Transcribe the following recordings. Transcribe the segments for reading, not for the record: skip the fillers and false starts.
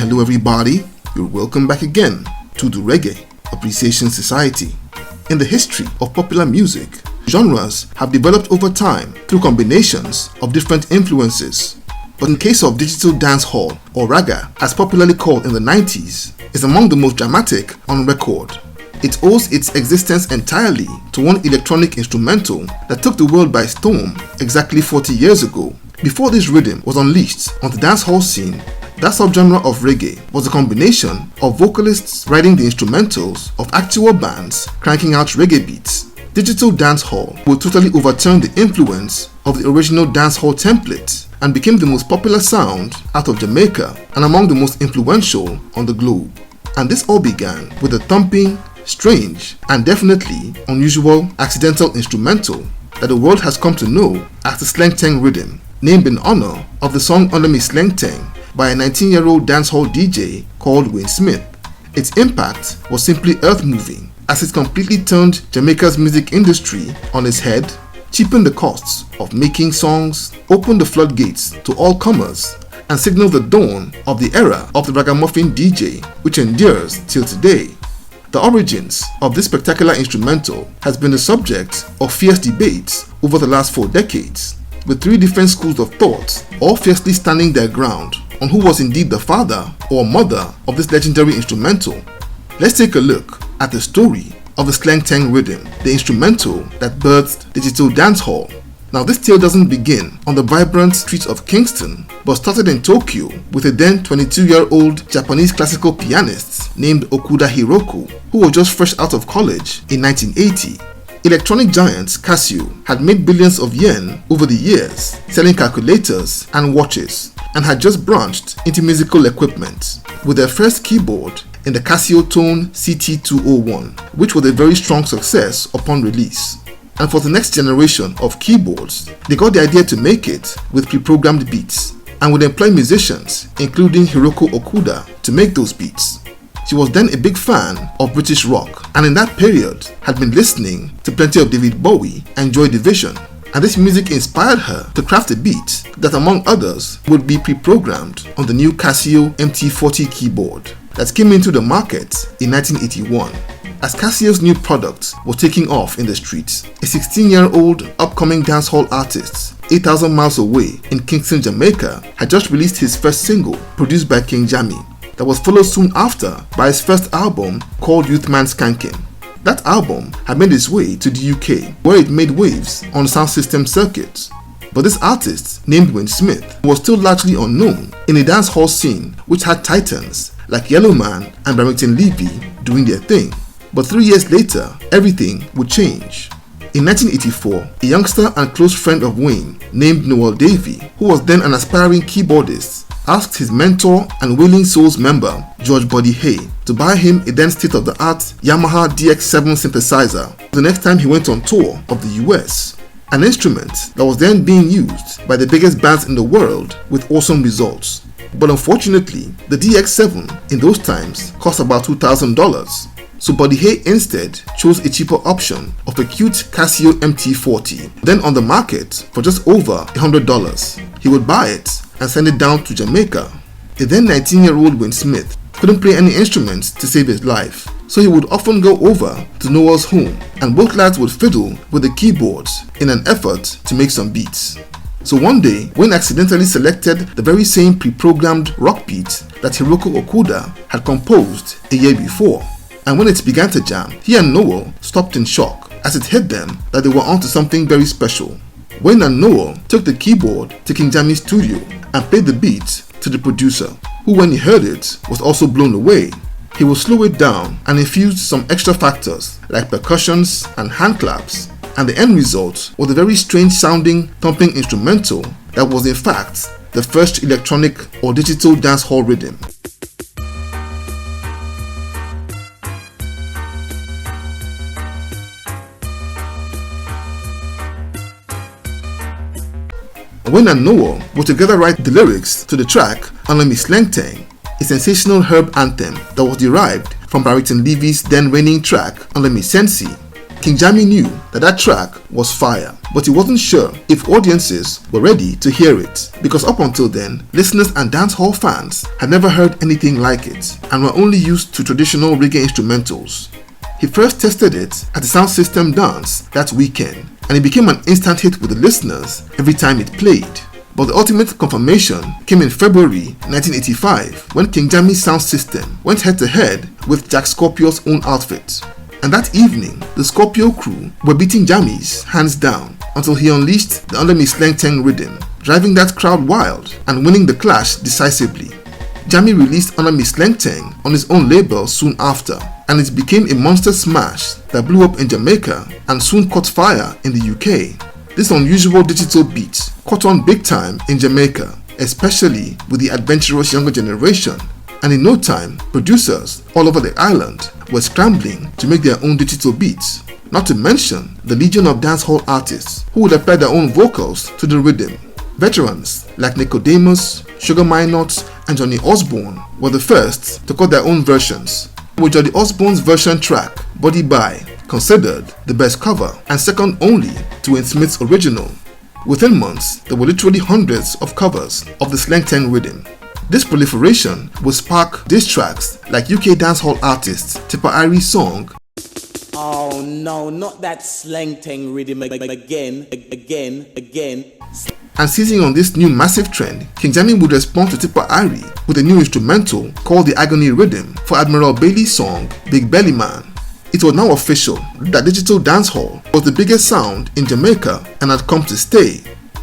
Hello everybody, you're welcome back again to the Reggae Appreciation Society. In the history of popular music, genres have developed over time through combinations of different influences. But in case of digital dancehall, or Reggae as popularly called in the 90s, is among the most dramatic on record. It owes its existence entirely to one electronic instrumental that took the world by storm exactly 40 years ago. Before this rhythm was unleashed on the dancehall scene, that subgenre of reggae was a combination of vocalists writing the instrumentals of actual bands cranking out reggae beats. Digital dancehall would totally overturn the influence of the original dancehall template and became the most popular sound out of Jamaica and among the most influential on the globe. And this all began with a thumping, strange, and definitely unusual accidental instrumental that the world has come to know as the Sleng Teng rhythm, named in honor of the song Under Me Sleng Teng by a 19-year-old dancehall DJ called Wayne Smith. Its impact was simply earth-moving as it completely turned Jamaica's music industry on its head, cheapened the costs of making songs, opened the floodgates to all comers, and signaled the dawn of the era of the ragamuffin DJ, which endures till today. The origins of this spectacular instrumental has been the subject of fierce debates over the last 4 decades, with 3 different schools of thought all fiercely standing their ground on who was indeed the father or mother of this legendary instrumental. Let's take a look at the story of the Sleng Teng rhythm, the instrumental that birthed digital dancehall. Now this tale doesn't begin on the vibrant streets of Kingston, but started in Tokyo with a then 22-year-old Japanese classical pianist named Okuda Hiroko, who was just fresh out of college in 1980. Electronic giants Casio had made billions of yen over the years selling calculators and watches, and had just branched into musical equipment with their first keyboard in the Casio Tone CT201, which was a very strong success upon release. And for the next generation of keyboards, they got the idea to make it with pre-programmed beats and would employ musicians including Hiroko Okuda to make those beats. She was then a big fan of British rock, and in that period had been listening to plenty of David Bowie and Joy Division, and this music inspired her to craft a beat that among others would be pre-programmed on the new Casio MT40 keyboard that came into the market in 1981. As Casio's new product was taking off in the streets, a 16-year-old upcoming dancehall artist 8,000 miles away in Kingston, Jamaica had just released his first single produced by King Jammy that was followed soon after by his first album called Youth Man Skanking. That album had made its way to the UK, where it made waves on sound system circuits. But this artist, named Wayne Smith, was still largely unknown in a dancehall scene which had titans like Yellow Man and Barrington Levy doing their thing. But 3 years later, everything would change. In 1984, a youngster and close friend of Wayne named Noel Davey, who was then an aspiring keyboardist, asked his mentor and Wailing Souls member, George Buddy Hay, to buy him a then state-of-the-art Yamaha DX7 synthesizer the next time he went on tour of the US, an instrument that was then being used by the biggest bands in the world with awesome results. But unfortunately, the DX7 in those times cost about $2,000. So Buddy Hay instead chose a cheaper option of a cute Casio MT40, then on the market for just over $100. He would buy it and send it down to Jamaica. A then 19-year-old Wayne Smith couldn't play any instruments to save his life, so he would often go over to Noel's home and both lads would fiddle with the keyboards in an effort to make some beats. So one day, Wayne accidentally selected the very same pre-programmed rock beat that Hiroko Okuda had composed a year before. And when it began to jam, he and Noel stopped in shock as it hit them that they were onto something very special. Wayne and Noel took the keyboard to King Jammy's studio and played the beat to the producer, who when he heard it was also blown away. He would slow it down and infused some extra factors like percussions and hand claps, and the end result was a very strange sounding thumping instrumental that was in fact the first electronic or digital dancehall rhythm. Wayne and Noel would together write the lyrics to the track Under Me Sleng Teng, a sensational herb anthem that was derived from Barrington Levy's then reigning track Under Me Sensi. King Jammy knew that that track was fire, but he wasn't sure if audiences were ready to hear it, because up until then, listeners and dancehall fans had never heard anything like it and were only used to traditional reggae instrumentals. He first tested it at the sound system dance that weekend, and it became an instant hit with the listeners every time it played. But the ultimate confirmation came in February 1985 when King Jammy's sound system went head to head with Jack Scorpio's own outfit. And that evening, the Scorpio crew were beating Jammy's hands down until he unleashed the Under Me Sleng Teng rhythm, driving that crowd wild and winning the clash decisively. Jammy released Under Me Sleng Teng on his own label soon after, and it became a monster smash that blew up in Jamaica and soon caught fire in the UK. This unusual digital beat caught on big time in Jamaica, especially with the adventurous younger generation, and in no time, producers all over the island were scrambling to make their own digital beats, not to mention the legion of dancehall artists who would apply their own vocals to the rhythm. Veterans like Nicodemus, Sugar Minot, and Johnny Osborne were the first to cut their own versions, with Johnny Osborne's version track, Body By, considered the best cover and second only to Wayne Smith's original. Within months, there were literally hundreds of covers of the Sleng Teng rhythm. This proliferation would spark diss tracks like UK dancehall artist Tipper Irie's song "Oh no, not that Sleng Teng rhythm again. And seizing on this new massive trend, King Jammy would respond to Tipper Irie with a new instrumental called the Agony Rhythm for Admiral Bailey's song Big Belly Man. It was now official that digital dancehall was the biggest sound in Jamaica and had come to stay.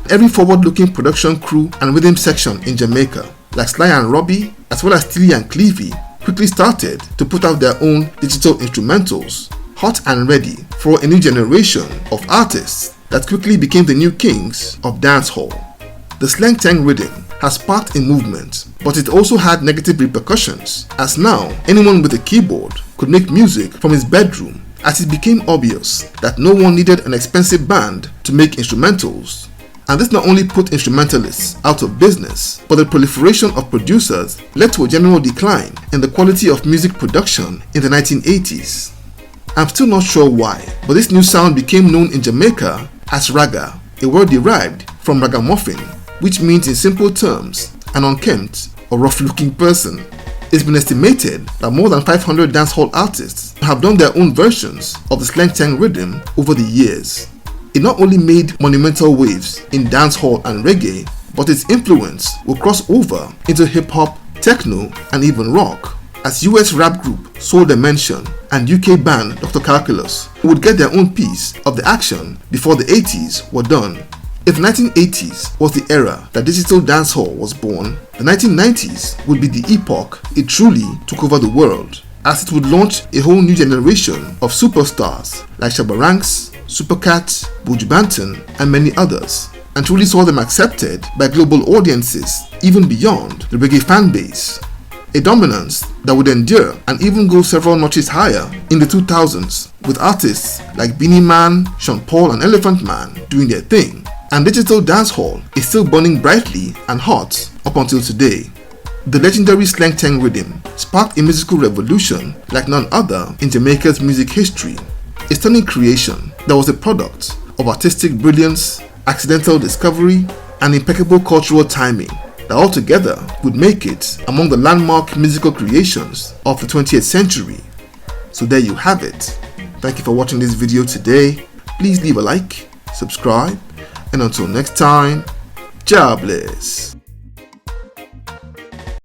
Every forward-looking production crew and rhythm section in Jamaica, like Sly and Robbie, as well as Steely and Clevie, quickly started to put out their own digital instrumentals, hot and ready for a new generation of artists that quickly became the new kings of dancehall. The Sleng Teng rhythm has sparked a movement, but it also had negative repercussions, as now anyone with a keyboard could make music from his bedroom, as it became obvious that no one needed an expensive band to make instrumentals. And this not only put instrumentalists out of business, but the proliferation of producers led to a general decline in the quality of music production in the 1980s. I'm still not sure why, but this new sound became known in Jamaica as raga, a word derived from ragamuffin, which means in simple terms, an unkempt or rough-looking person. It's been estimated that more than 500 dancehall artists have done their own versions of the Sleng Teng rhythm over the years. It not only made monumental waves in dancehall and reggae, but its influence will cross over into hip-hop, techno, and even rock, as US rap group Soul Dimension and UK band Dr. Calculus would get their own piece of the action before the 80s were done. If the 1980s was the era that digital dancehall was born, the 1990s would be the epoch it truly took over the world, as it would launch a whole new generation of superstars like Shabba, Supercat, Buju Banton, and many others, and truly saw them accepted by global audiences even beyond the reggae fan base. A dominance that would endure and even go several notches higher in the 2000s, with artists like Beanie Man, Sean Paul, and Elephant Man doing their thing. And digital dancehall is still burning brightly and hot up until today. The legendary Sleng Teng rhythm sparked a musical revolution like none other in Jamaica's music history. A stunning creation that was a product of artistic brilliance, accidental discovery, and impeccable cultural timing that altogether would make it among the landmark musical creations of the 20th century. So there you have it. Thank you for watching this video today. Please leave a like, subscribe, and until next time, God bless.